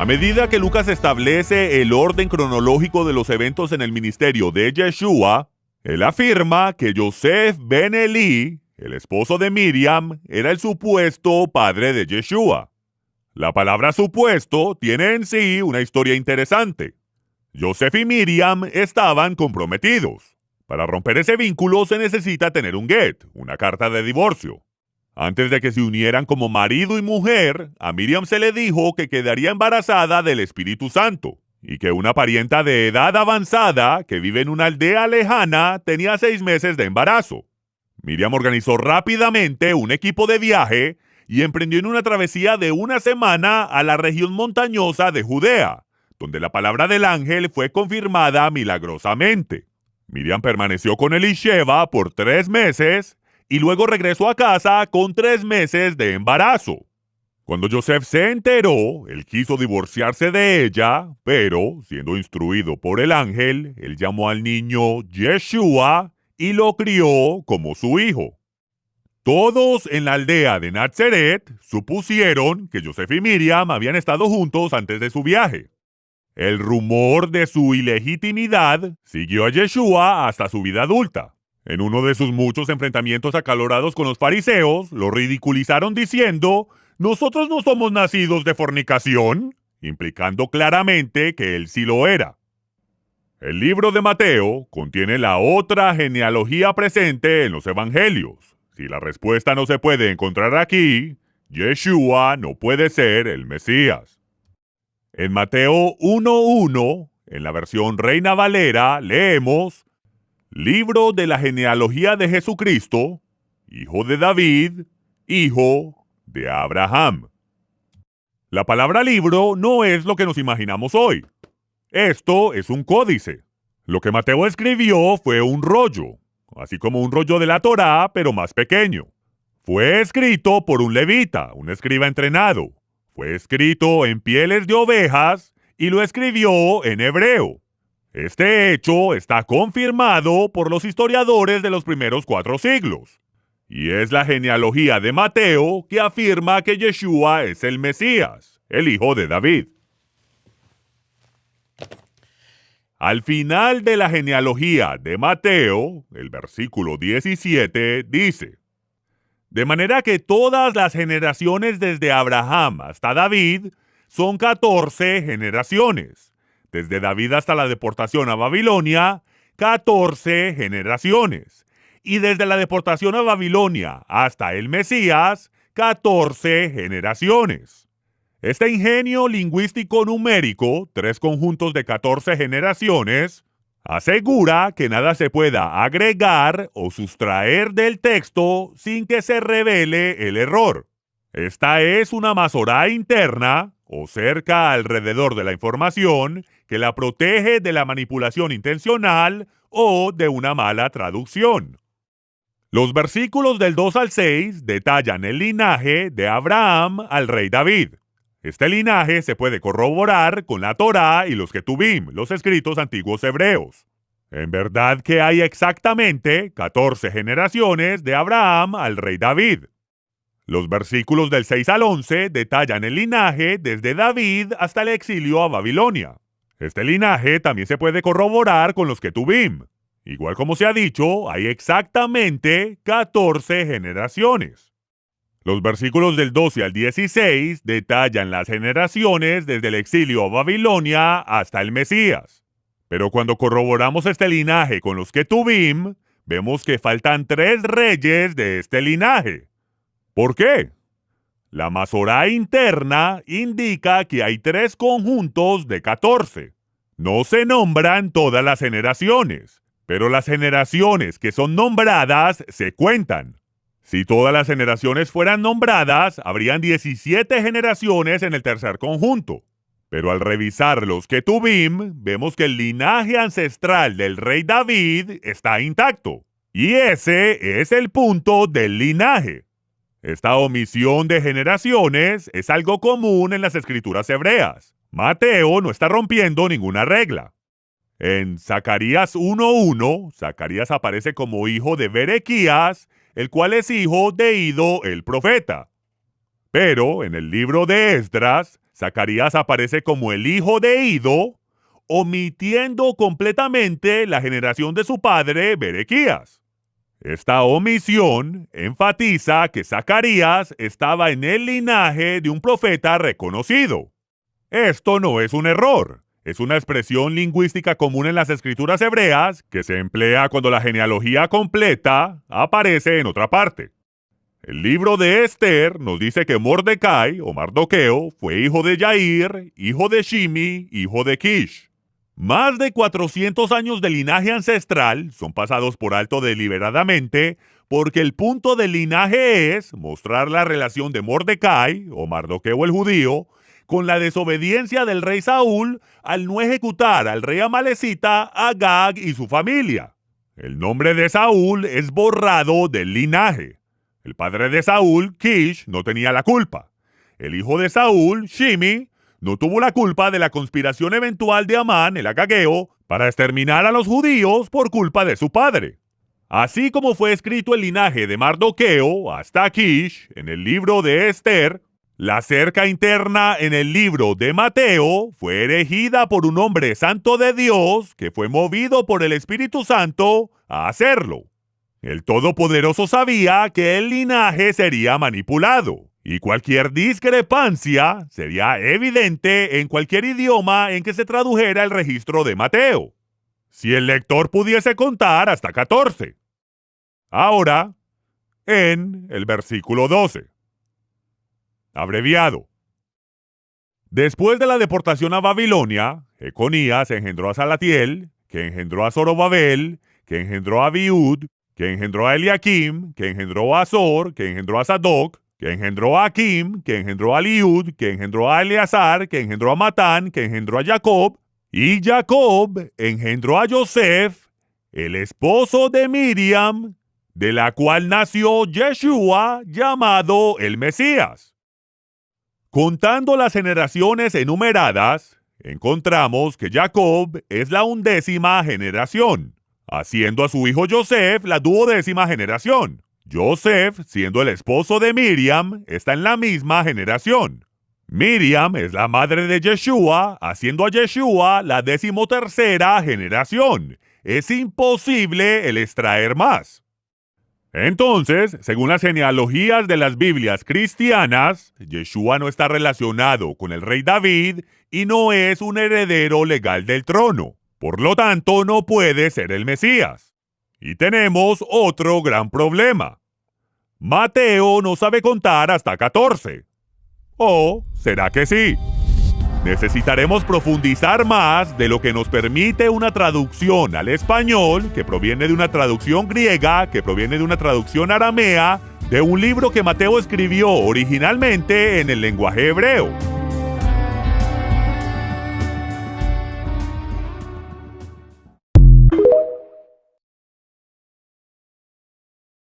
medida que Lucas establece el orden cronológico de los eventos en el ministerio de Yeshua, él afirma que Yosef ben Eli, el esposo de Miriam, era el supuesto padre de Yeshua. La palabra supuesto tiene en sí una historia interesante. Yosef y Miriam estaban comprometidos. Para romper ese vínculo se necesita tener un get, una carta de divorcio. Antes de que se unieran como marido y mujer, a Miriam se le dijo que quedaría embarazada del Espíritu Santo y que una parienta de edad avanzada que vive en una aldea lejana tenía 6 meses de embarazo. Miriam organizó rápidamente un equipo de viaje y emprendió en una travesía de 1 semana a la región montañosa de Judea, donde la palabra del ángel fue confirmada milagrosamente. Miriam permaneció con Elisheva por 3 meses y luego regresó a casa con 3 meses de embarazo. Cuando Yosef se enteró, él quiso divorciarse de ella, pero, siendo instruido por el ángel, él llamó al niño Yeshua y lo crió como su hijo. Todos en la aldea de Nazaret supusieron que Yosef y Miriam habían estado juntos antes de su viaje. El rumor de su ilegitimidad siguió a Yeshua hasta su vida adulta. En uno de sus muchos enfrentamientos acalorados con los fariseos, lo ridiculizaron diciendo: «Nosotros no somos nacidos de fornicación», implicando claramente que él sí lo era. El libro de Mateo contiene la otra genealogía presente en los evangelios. Si la respuesta no se puede encontrar aquí, Yeshua no puede ser el Mesías. En Mateo 1:1, en la versión Reina Valera, leemos: Libro de la genealogía de Jesucristo, hijo de David, hijo de Abraham. La palabra libro no es lo que nos imaginamos hoy. Esto es un códice. Lo que Mateo escribió fue un rollo, así como un rollo de la Torá, pero más pequeño. Fue escrito por un levita, un escriba entrenado. Fue escrito en pieles de ovejas y lo escribió en hebreo. Este hecho está confirmado por los historiadores de los primeros 4 siglos. Y es la genealogía de Mateo que afirma que Yeshua es el Mesías, el hijo de David. Al final de la genealogía de Mateo, el versículo 17 dice: de manera que todas las generaciones desde Abraham hasta David son 14 generaciones. Desde David hasta la deportación a Babilonia, 14 generaciones. Y desde la deportación a Babilonia hasta el Mesías, 14 generaciones. Este ingenio lingüístico numérico, 3 conjuntos de 14 generaciones, asegura que nada se pueda agregar o sustraer del texto sin que se revele el error. Esta es una masorá interna, o cerca alrededor de la información, que la protege de la manipulación intencional o de una mala traducción. Los versículos del 2 al 6 detallan el linaje de Abraham al rey David. Este linaje se puede corroborar con la Torá y los Ketubim, los escritos antiguos hebreos. En verdad que hay exactamente 14 generaciones de Abraham al rey David. Los versículos del 6 al 11 detallan el linaje desde David hasta el exilio a Babilonia. Este linaje también se puede corroborar con los Ketubim. Igual como se ha dicho, hay exactamente 14 generaciones. Los versículos del 12 al 16 detallan las generaciones desde el exilio a Babilonia hasta el Mesías. Pero cuando corroboramos este linaje con los Ketubim, vemos que faltan 3 reyes de este linaje. ¿Por qué? La masorá interna indica que hay 3 conjuntos de 14. No se nombran todas las generaciones, pero las generaciones que son nombradas se cuentan. Si todas las generaciones fueran nombradas, habrían 17 generaciones en el tercer conjunto. Pero al revisar los Ketubim, vemos que el linaje ancestral del rey David está intacto. Y ese es el punto del linaje. Esta omisión de generaciones es algo común en las escrituras hebreas. Mateo no está rompiendo ninguna regla. En Zacarías 1:1, Zacarías aparece como hijo de Berequías, el cual es hijo de Ido el profeta. Pero en el libro de Esdras, Zacarías aparece como el hijo de Ido, omitiendo completamente la generación de su padre, Berequías. Esta omisión enfatiza que Zacarías estaba en el linaje de un profeta reconocido. Esto no es un error, es una expresión lingüística común en las escrituras hebreas que se emplea cuando la genealogía completa aparece en otra parte. El libro de Esther nos dice que Mordecai o Mardoqueo fue hijo de Yair, hijo de Shimi, hijo de Kish. Más de 400 años de linaje ancestral son pasados por alto deliberadamente porque el punto del linaje es mostrar la relación de Mordecai o Mardoqueo el judío con la desobediencia del rey Saúl al no ejecutar al rey amalecita Agag y su familia. El nombre de Saúl es borrado del linaje. El padre de Saúl, Kish, no tenía la culpa. El hijo de Saúl, Shimi, no tuvo la culpa de la conspiración eventual de Amán, el agageo, para exterminar a los judíos por culpa de su padre. Así como fue escrito el linaje de Mardoqueo hasta Kish en el libro de Esther, la cerca interna en el libro de Mateo fue erigida por un hombre santo de Dios que fue movido por el Espíritu Santo a hacerlo. El Todopoderoso sabía que el linaje sería manipulado y cualquier discrepancia sería evidente en cualquier idioma en que se tradujera el registro de Mateo, si el lector pudiese contar hasta 14. Ahora, en el versículo 12. Abreviado. Después de la deportación a Babilonia, Jeconías engendró a Salatiel, que engendró a Zorobabel, que engendró a Abiud, que engendró a Eliakim, que engendró a Azor, que engendró a Sadoc, que engendró a Akim, que engendró a Eliud, que engendró a Eleazar, que engendró a Matán, que engendró a Jacob, y Jacob engendró a Yosef, el esposo de Miriam, de la cual nació Yeshua, llamado el Mesías. Contando las generaciones enumeradas, encontramos que Jacob es la 11ª generación, haciendo a su hijo Yosef la 12ª generación. Yosef, siendo el esposo de Miriam, está en la misma generación. Miriam es la madre de Yeshua, haciendo a Yeshua la 13ª generación. Es imposible el extraer más. Entonces, según las genealogías de las Biblias cristianas, Yeshua no está relacionado con el rey David y no es un heredero legal del trono. Por lo tanto, no puede ser el Mesías. Y tenemos otro gran problema. Mateo no sabe contar hasta 14. ¿O será que sí? Necesitaremos profundizar más de lo que nos permite una traducción al español, que proviene de una traducción griega, que proviene de una traducción aramea, de un libro que Mateo escribió originalmente en el lenguaje hebreo.